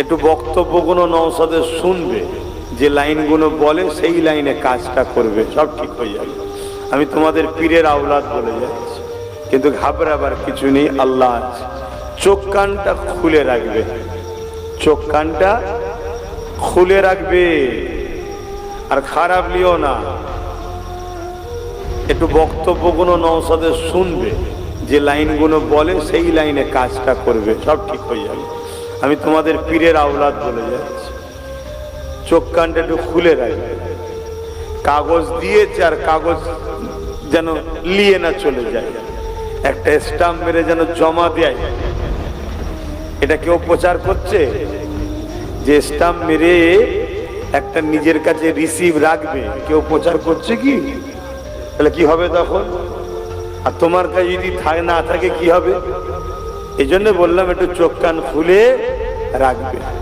একটু বক্তব্যগুলো নওশাদের শুনবে, যে লাইনগুলো বলে সেই লাইনে কাজটা করবে, সব ঠিক হয়ে যাবে। আমি তোমাদের পীরের আওলাদ বলে যাচ্ছি, কিন্তু ঘাবড়াবার কিছু নেই, আল্লাহ আছে। চোখ কানটা খুলে রাখবে, চোখ কানটা খুলে রাখবে, আর খারাপ লিও না। একটু বক্তব্যগুলো নওশাদের শুনবে, যে লাইনগুলো বলে সেই লাইনে কাজটা করবে, সব ঠিক হয়ে যাবে। আমি তোমাদের পীরের আওলাদ বলে যাচ্ছি, চোখ কানটা একটু খুলে রাখবে। কাগজ দিয়েছে, আর কাগজ যেন নিয়ে না চলে যায়, একটা স্টাম্প মেরে যেন জমা দেয়। এটা কেউ প্রচার করছে যে স্টাম্প মেরে একটা নিজের কাছে রিসিভ রাখবে, কেউ প্রচার করছে কি? তাহলে কি হবে তখন? আর তোমার কাছে যদি না থাকে কি হবে? এই জন্য বললাম একটু চোখ কান খুলে রাখবে।